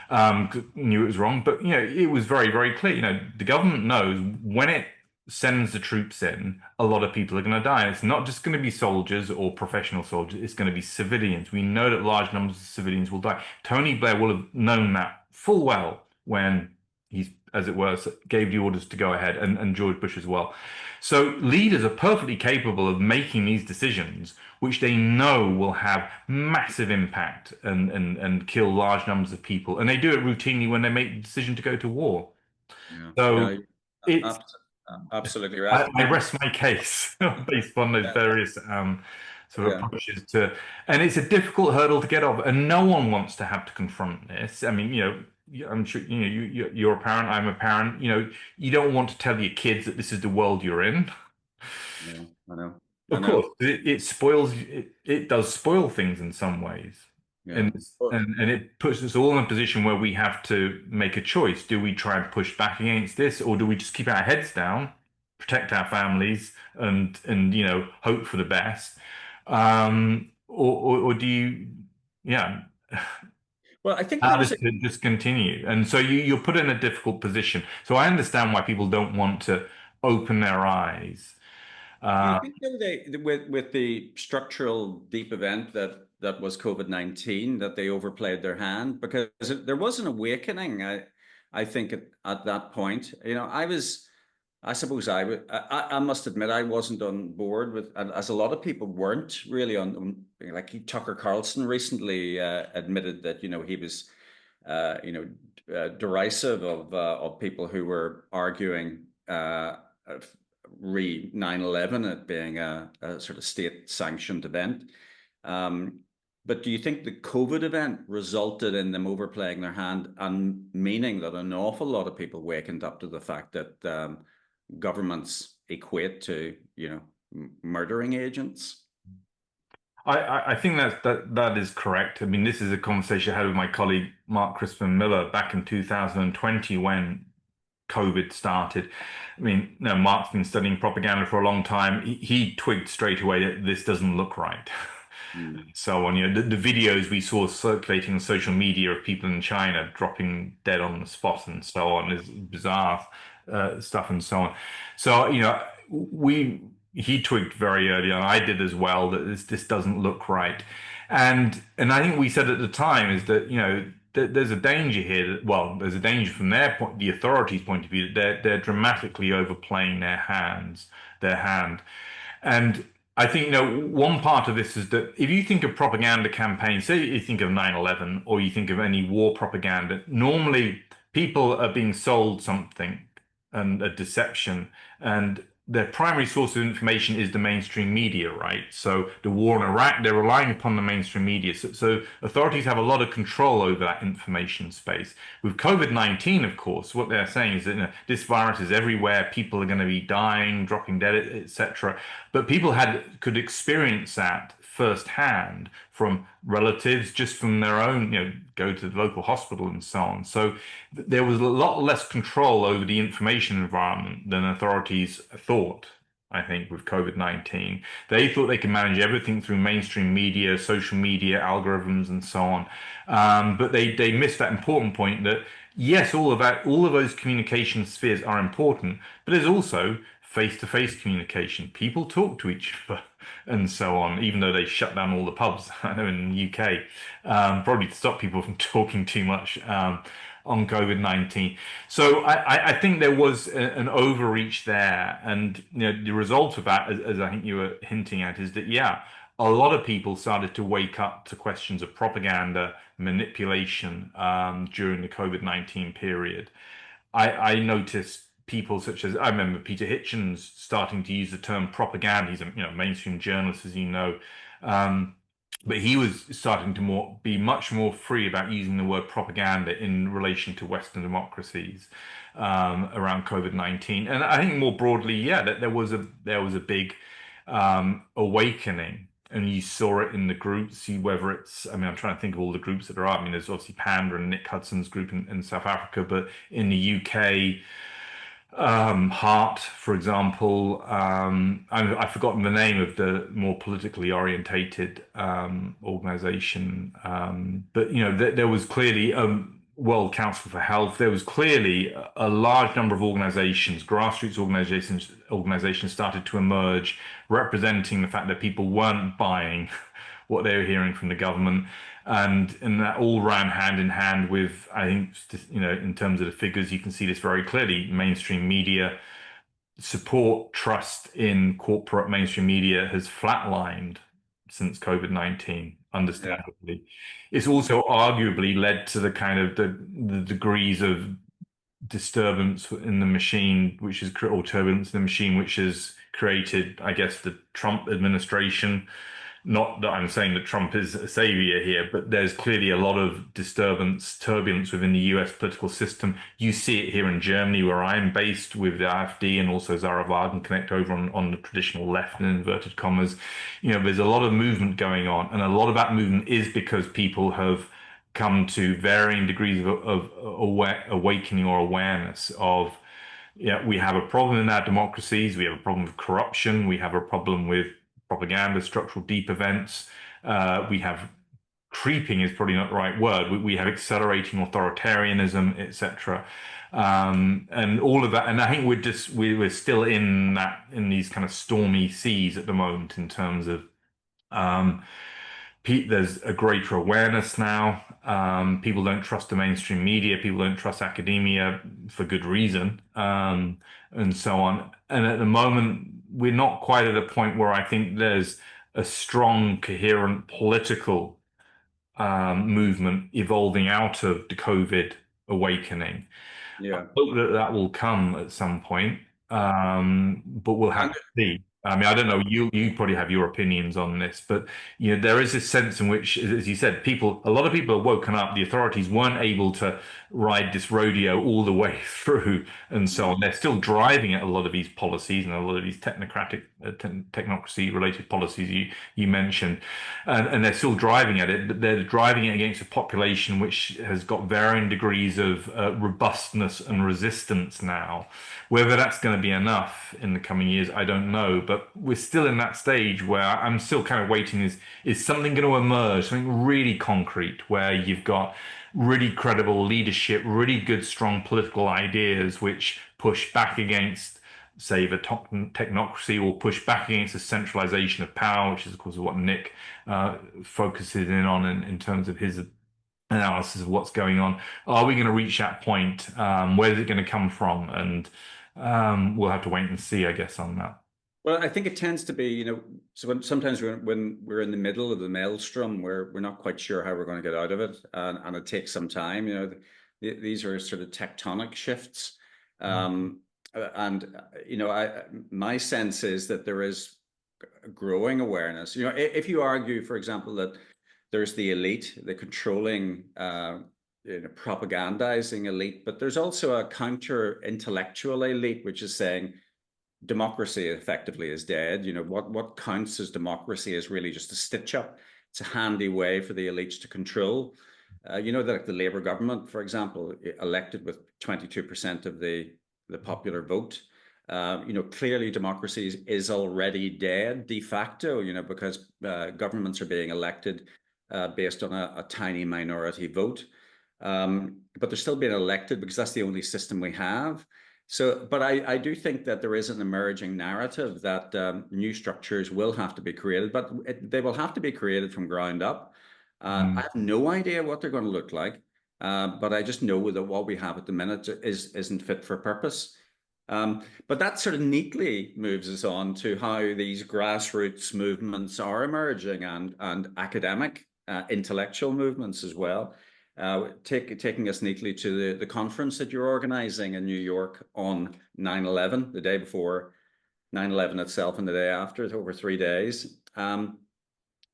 'Cause knew it was wrong, but it was very, very clear. The government knows when it sends the troops in, a lot of people are going to die. It's not just going to be soldiers or professional soldiers, it's going to be civilians. We know that large numbers of civilians will die. Tony Blair will have known that full well when he's, as it were, gave the orders to go ahead, and George Bush as well. So leaders are perfectly capable of making these decisions, which they know will have massive impact and kill large numbers of people. And they do it routinely when they make the decision to go to war. Yeah. Yeah. So it's Abs- Absolutely right. I rest my case based on those Yeah. various sort of Yeah. approaches to, and it's a difficult hurdle to get over, and no one wants to have to confront this. I mean, I'm sure you're a parent, I'm a parent. You don't want to tell your kids that this is the world you're in. Yeah. I know. I Of know. course, it spoils it does spoil things in some ways. Yeah. And, and it puts us all in a position where we have to make a choice. Do we try and push back against this, or do we just keep our heads down, protect our families, and hope for the best? Or do you, yeah, Well, I think there allow was this a to just continue? And so you're put in a difficult position. So I understand why people don't want to open their eyes. Do you think though with the structural deep event that was COVID-19 that they overplayed their hand? Because there was an awakening, I think at that point. I suppose I must admit I wasn't on board with, as a lot of people weren't really like Tucker Carlson recently admitted that he was derisive of people who were arguing re 9/11 it being a sort of state sanctioned event. But do you think the COVID event resulted in them overplaying their hand and meaning that an awful lot of people wakened up to the fact that governments equate to, murdering agents? I think that is correct. I mean, this is a conversation I had with my colleague Mark Crispin Miller back in 2020 when COVID started. I mean, Mark's been studying propaganda for a long time. He twigged straight away that this doesn't look right. Mm. So on, the videos we saw circulating on social media of people in China dropping dead on the spot and so on is bizarre stuff and so on. So, he twigged very early on. I did as well that this doesn't look right, and I think we said at the time is that there's a danger here that, well, there's a danger from the authorities' point of view, that they're dramatically overplaying their hand. And I think, one part of this is that if you think of propaganda campaigns, say you think of 9/11 or you think of any war propaganda, normally people are being sold something and a deception, and their primary source of information is the mainstream media, right? So the war in Iraq, they're relying upon the mainstream media. So authorities have a lot of control over that information space. With COVID-19, of course, what they're saying is that this virus is everywhere. People are going to be dying, dropping dead, etc. But people could experience that firsthand from relatives, just from their own, go to the local hospital and so on. So there was a lot less control over the information environment than authorities thought, I think, with COVID-19. They thought they could manage everything through mainstream media, social media, algorithms, and so on. But they missed that important point that, yes, all of those communication spheres are important, but there's also face-to-face communication. People talk to each other and so on, even though they shut down all the pubs, I know in the UK, probably to stop people from talking too much on COVID-19. So I think there was an overreach there. And the result of that, as I think you were hinting at, is that, yeah, a lot of people started to wake up to questions of propaganda, manipulation during the COVID-19 period. I noticed people such as, I remember Peter Hitchens starting to use the term propaganda. He's a mainstream journalist, as you know. But he was starting to be much more free about using the word propaganda in relation to Western democracies around COVID-19. And I think more broadly, yeah, that there was a big awakening. And you saw it in the groups, whether it's, I mean, I'm trying to think of all the groups that are out. I mean, there's obviously Panda and Nick Hudson's group in South Africa, but in the UK, Heart, for example. I've forgotten the name of the more politically orientated organization, but there was clearly World Council for Health. There was clearly a large number of organizations, grassroots organizations started to emerge, representing the fact that people weren't buying what they were hearing from the government. And that all ran hand in hand with, I think, in terms of the figures, you can see this very clearly. Mainstream media support, trust in corporate mainstream media has flatlined since COVID-19, understandably. It's also arguably led to the kind of the degrees of disturbance in the machine, or turbulence in the machine, which has created, I guess, the Trump administration. Not that I'm saying that Trump is a savior here, but there's clearly a lot of turbulence within the US political system. You see it here in Germany, where I'm based, with the AfD and also Zara Wagenknecht over on the traditional left, in inverted commas. There's a lot of movement going on, and a lot of that movement is because people have come to varying degrees of awakening or awareness of, we have a problem in our democracies, we have a problem with corruption, we have a problem with propaganda, structural deep events. We have creeping is probably not the right word. We have accelerating authoritarianism, etc. And all of that. And I think we're still in these kind of stormy seas at the moment in terms of um, there's a greater awareness now. People don't trust the mainstream media. People don't trust academia for good reason, and so on. And at the moment, we're not quite at a point where I think there's a strong, coherent political movement evolving out of the COVID awakening. I Yeah. hope that that will come at some point, but we'll have And to see. I mean, I don't know. You probably have your opinions on this, but there is this sense in which, as you said, a lot of people have woken up. The authorities weren't able to ride this rodeo all the way through, and so on. They're still driving at a lot of these policies and a lot of these technocracy-related policies you mentioned, and they're still driving at it, but they're driving it against a population which has got varying degrees of robustness and resistance now. Whether that's going to be enough in the coming years, I don't know. But we're still in that stage where I'm still kind of waiting. Is something going to emerge, something really concrete, where you've got really credible leadership, really good, strong political ideas which push back against, say, the technocracy, or push back against the centralization of power, which is, of course, what Nick focuses in on in terms of his analysis of what's going on. Are we going to reach that point? Where is it going to come from? And we'll have to wait and see, I guess, on that. well, I think it tends to be, so sometimes when we're in the middle of the maelstrom, we're not quite sure how we're going to get out of it, and it takes some time. These are sort of tectonic shifts, um, and my sense is that there is growing awareness. If you argue, for example, that there's the elite, the controlling, propagandizing elite, but there's also a counter-intellectual elite, which is saying democracy effectively is dead. What counts as democracy is really just a stitch up. It's a handy way for the elites to control. That the Labour government, for example, elected with 22% of the popular vote. Clearly democracy is already dead de facto. Because governments are being elected based on a tiny minority vote. But they're still being elected because that's the only system we have. So, but I do think that there is an emerging narrative that new structures will have to be created, but they will have to be created from ground up. I have no idea what they're going to look like, but I just know that what we have at the minute isn't fit for purpose. But that sort of neatly moves us on to how these grassroots movements are emerging, and academic, intellectual movements as well. Taking us neatly to the conference that you're organizing in New York on 9/11, the day before 9/11 itself and the day after, over 3 days.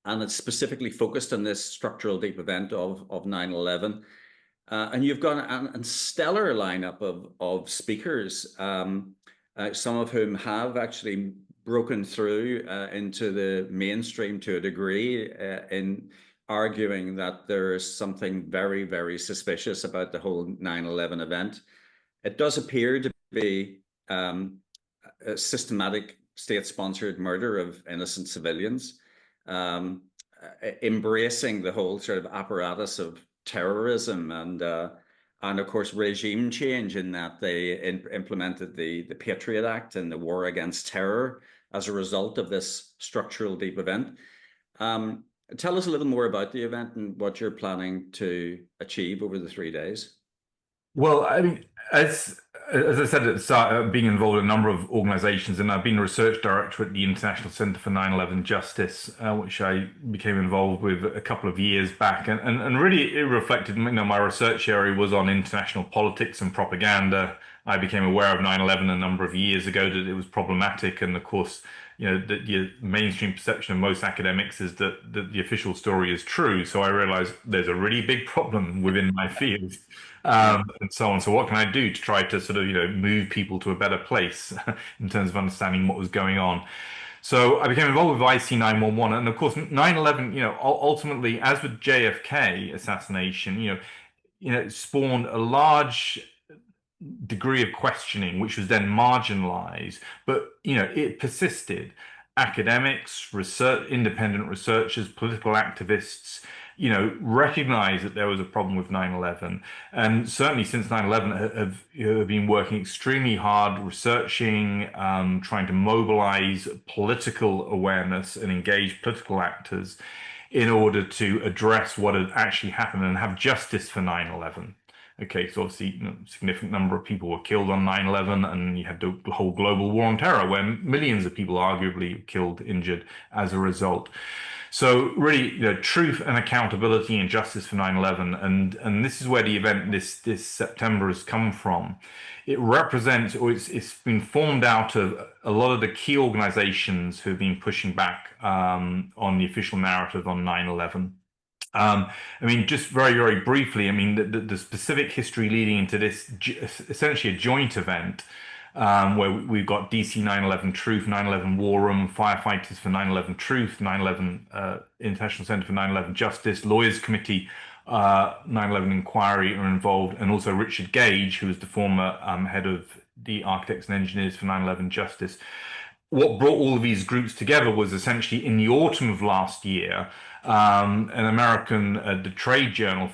And it's specifically focused on this structural deep event of 9/11. And you've got a stellar lineup of speakers, some of whom have actually broken through into the mainstream to a degree, in arguing that there is something very, very suspicious about the whole 9/11 event. It does appear to be a systematic state-sponsored murder of innocent civilians, embracing the whole sort of apparatus of terrorism, and of course regime change, in that they implemented the Patriot Act and the war against terror as a result of this structural deep event. Tell us a little more about the event and what you're planning to achieve over the 3 days. Well, I mean, as I said at the start, being involved in a number of organizations, and I've been research director at the International Center for 9/11 Justice, which I became involved with a couple of years back. And really it reflected, my research area was on international politics and propaganda. I became aware of 9/11 a number of years ago, that it was problematic. And of course, the mainstream perception of most academics is that the official story is true. So I realized there's a really big problem within my field, Yeah. and so on. So what can I do to try to sort of, move people to a better place in terms of understanding what was going on? So I became involved with IC 911, and of course 9/11, ultimately, as with JFK assassination, it spawned a large degree of questioning, which was then marginalized, but it persisted. Academics, research, independent researchers, political activists, recognized that there was a problem with 9/11, and certainly since 9/11 have been working extremely hard, researching, trying to mobilize political awareness and engage political actors in order to address what had actually happened and have justice for 9/11. Okay, so obviously, a significant number of people were killed on 9/11, and you had the whole global war on terror, where millions of people arguably killed, injured as a result. So really, truth and accountability and justice for 9/11, and this is where the event this September has come from. It represents, or it's been formed out of a lot of the key organizations who have been pushing back on the official narrative on 9/11. I mean, just very, very briefly, I mean, the specific history leading into this, essentially a joint event, where we've got DC 9/11 Truth, 9/11 War Room, Firefighters for 9/11 Truth, 9/11 International Center for 9/11 Justice, Lawyers Committee, 9/11 Inquiry are involved, and also Richard Gage, who was the former head of the Architects and Engineers for 9/11 Justice. What brought all of these groups together was essentially in the autumn of last year, an American, the trade journal,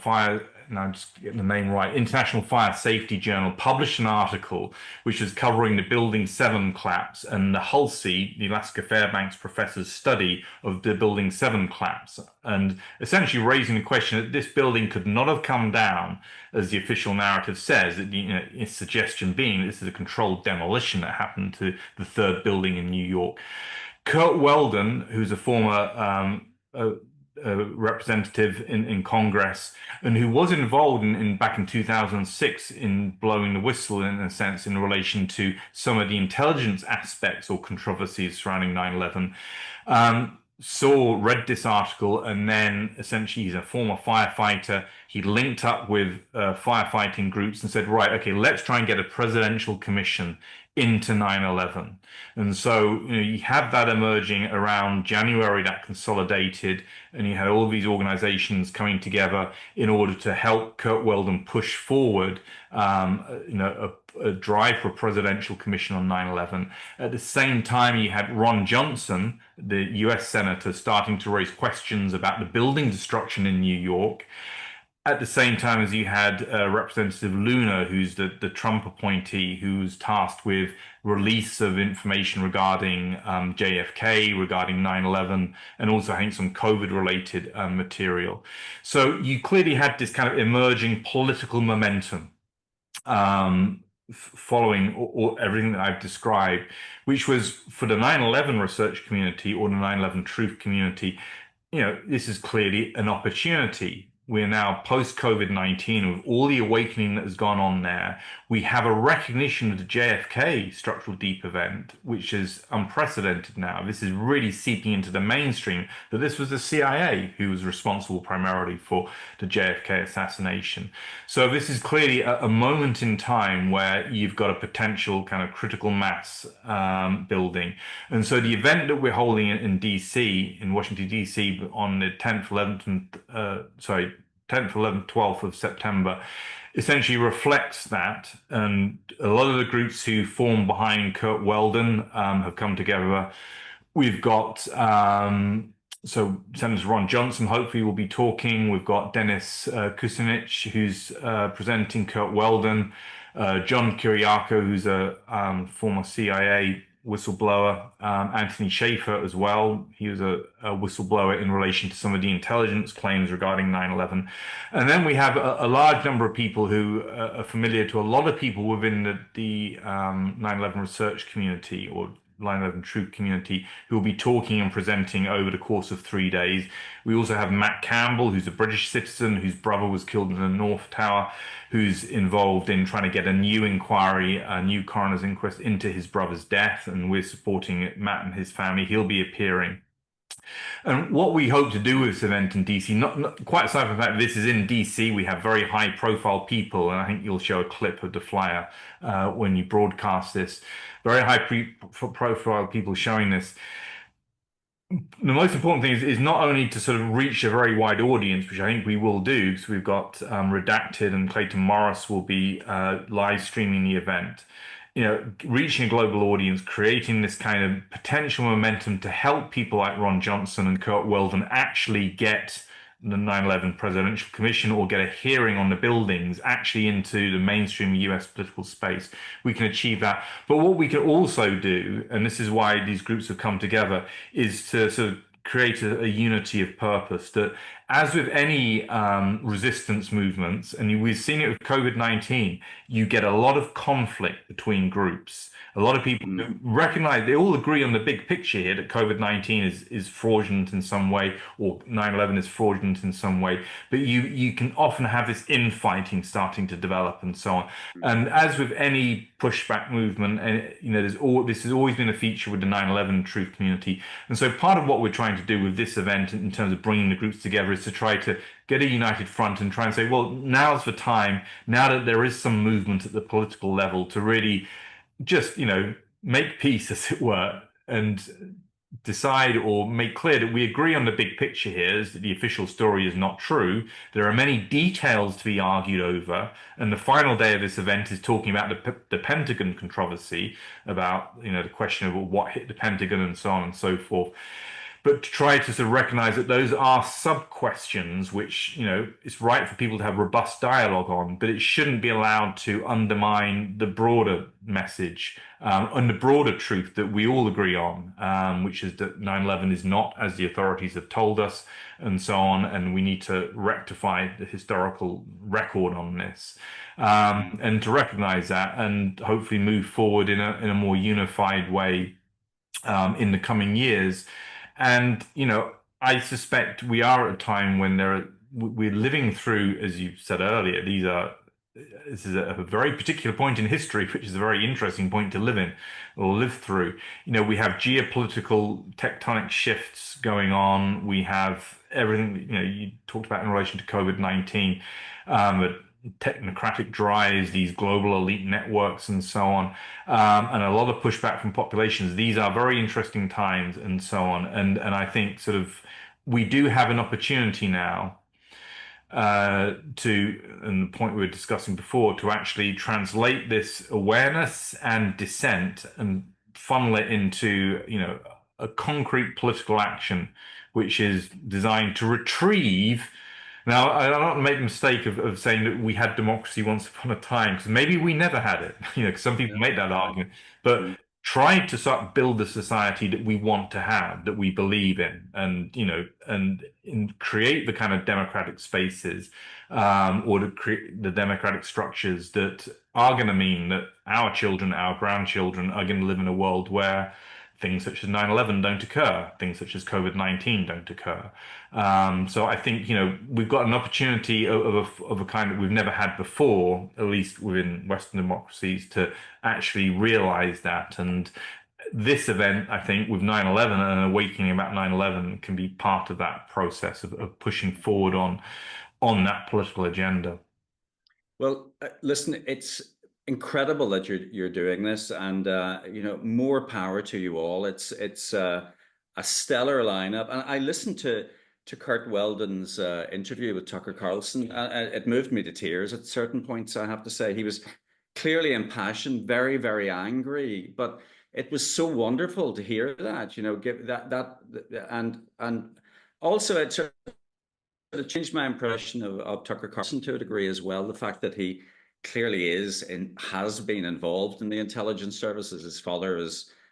now I'm just getting the name right, International Fire Safety Journal, published an article which was covering the Building 7 collapse and the Halsey, the Alaska Fairbanks professor's study of the Building 7 collapse, and essentially raising the question that this building could not have come down, as the official narrative says, its suggestion being this is a controlled demolition that happened to the third building in New York. Kurt Weldon, who's a former representative in Congress, and who was involved in back in 2006 in blowing the whistle, in a sense, in relation to some of the intelligence aspects or controversies surrounding 9/11, read this article, and then essentially he's a former firefighter. He linked up with firefighting groups and said, right, okay, let's try and get a presidential commission into 9/11. And so you have that emerging around January, that consolidated, and you had all of these organizations coming together in order to help Kurt Weldon push forward a drive for a presidential commission on 9/11. At the same time, you had Ron Johnson, the US senator, starting to raise questions about the building destruction in New York. At the same time as you had Representative Luna, who's the Trump appointee, who's tasked with release of information regarding JFK, regarding 9/11, and also I think some COVID-related material. So you clearly had this kind of emerging political momentum following everything that I've described, which was for the 9/11 research community or the 9/11 truth community, this is clearly an opportunity. We're now post-COVID-19 with all the awakening that has gone on there. We have a recognition of the JFK structural deep event, which is unprecedented now. This is really seeping into the mainstream that this was the CIA who was responsible primarily for the JFK assassination. So this is clearly a moment in time where you've got a potential kind of critical mass building. And so the event that we're holding in DC, in Washington, DC, on the 10th, 11th, 12th of September, essentially reflects that. And a lot of the groups who formed behind Kurt Weldon have come together. We've got, so Senator Ron Johnson hopefully will be talking. We've got Dennis Kucinich, who's presenting Kurt Weldon. John Kiriakou, who's a former CIA whistleblower, Anthony Schaefer as well. He was a whistleblower in relation to some of the intelligence claims regarding 9/11. And then we have a large number of people who are familiar to a lot of people within the 9/11 research community or 9/11 truth community who will be talking and presenting over the course of 3 days. We also have Matt Campbell, who's a British citizen whose brother was killed in the North Tower, who's involved in trying to get a new inquiry, a new coroner's inquest into his brother's death, and we're supporting Matt and his family. He'll be appearing. And what we hope to do with this event in DC, not quite aside from the fact this is in DC, we have very high profile people, and I think you'll show a clip of the flyer when you broadcast this. Very high profile people showing this. The most important thing is not only to sort of reach a very wide audience, which I think we will do, because we've got Redacted and Clayton Morris will be live streaming the event. Reaching a global audience, creating this kind of potential momentum to help people like Ron Johnson and Kurt Weldon actually get the 9/11 Presidential Commission or get a hearing on the buildings actually into the mainstream US political space. We can achieve that. But what we can also do, and this is why these groups have come together, is to sort of create a unity of purpose that, as with any resistance movements, and we've seen it with COVID-19, you get a lot of conflict between groups. A lot of people who recognize, they all agree on the big picture here that COVID-19 is fraudulent in some way, or 9/11 is fraudulent in some way. But you can often have this infighting starting to develop and so on. And as with any pushback movement, and this has always been a feature with the 9/11 truth community. And so part of what we're trying to do with this event in terms of bringing the groups together is to try to get a united front and try and say, well, now's the time, now that there is some movement at the political level, to really just, make peace, as it were, and decide or make clear that we agree on the big picture here, is that the official story is not true. There are many details to be argued over, and the final day of this event is talking about the Pentagon controversy, about the question of what hit the Pentagon and so on and so forth. But to try to sort of recognize that those are sub questions, which, it's right for people to have robust dialogue on, but it shouldn't be allowed to undermine the broader message and the broader truth that we all agree on, which is that 9/11 is not as the authorities have told us and so on. And we need to rectify the historical record on this, and to recognize that and hopefully move forward in a more unified way in the coming years. And, I suspect we are at a time when we're living through, as you said earlier, this is a very particular point in history, which is a very interesting point to live in or live through. We have geopolitical tectonic shifts going on. We have everything, you talked about in relation to COVID-19, technocratic drives, these global elite networks, and so on, and a lot of pushback from populations. These are very interesting times, and so on. And I think sort of we do have an opportunity now and the point we were discussing before, to actually translate this awareness and dissent and funnel it into, a concrete political action, which is designed to retrieve. Now, I don't want to make the mistake of saying that we had democracy once upon a time, because maybe we never had it, because some people make that argument, but trying to sort of build the society that we want to have, that we believe in, and, create the kind of democratic spaces, or to create the democratic structures that are going to mean that our children, our grandchildren are going to live in a world where things such as 9/11 don't occur, things such as COVID-19 don't occur. So I think, we've got an opportunity of a kind that we've never had before, at least within Western democracies, to actually realize that. And this event, I think, with 9/11 and an awakening about 9/11 can be part of that process of pushing forward on that political agenda. Well, listen, it's incredible that you're doing this, and more power to you all. It's a stellar lineup, and I listened to Kurt Weldon's interview with Tucker Carlson. It moved me to tears at certain points, I have to say. He was clearly impassioned, very, very angry, but it was so wonderful to hear that. Give that and also it sort of changed my impression of Tucker Carlson to a degree as well. The fact that he clearly is and has been involved in the intelligence services. His father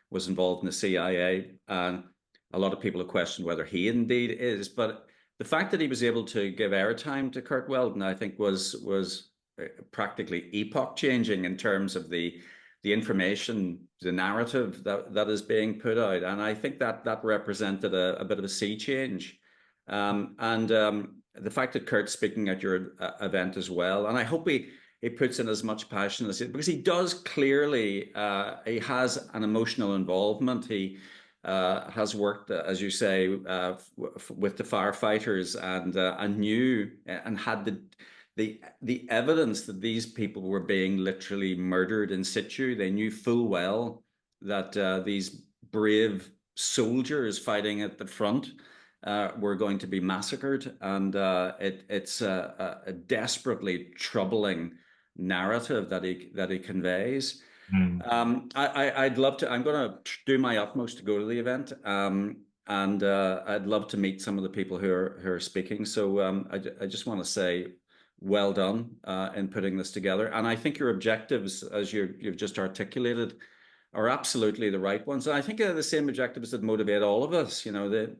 was involved in the CIA, and a lot of people have questioned whether he indeed is. But the fact that he was able to give airtime to Kurt Weldon, I think, was practically epoch changing in terms of the information, the narrative that is being put out, and I think that represented a bit of a sea change. The fact that Kurt's speaking at your event as well, and I hope he puts in as much passion as it, because he does clearly, he has an emotional involvement. He has worked, as you say, with the firefighters, and knew and had the evidence that these people were being literally murdered in situ. They knew full well that these brave soldiers fighting at the front were going to be massacred, and it's a desperately troubling narrative that he conveys. I'd love to. I'm going to do my utmost to go to the event. and I'd love to meet some of the people who are speaking. So I just want to say, well done in putting this together. And I think your objectives, as you've just articulated, are absolutely the right ones. And I think they're the same objectives that motivate all of us. You know,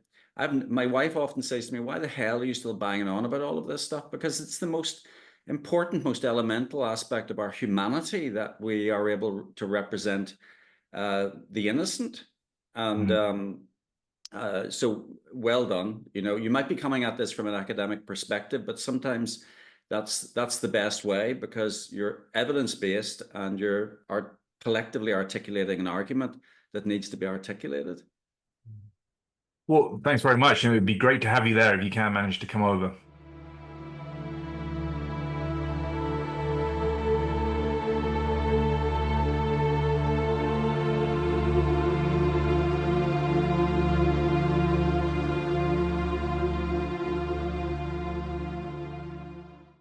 my wife often says to me, "Why the hell are you still banging on about all of this stuff?" Because it's the most important, most elemental aspect of our humanity, that we are able to represent the innocent. And Mm. so well done. You know, you might be coming at this from an academic perspective, but sometimes that's the best way, because you're evidence based and you're collectively articulating an argument that needs to be articulated. Well, thanks very much. And it would be great to have you there if you can manage to come over.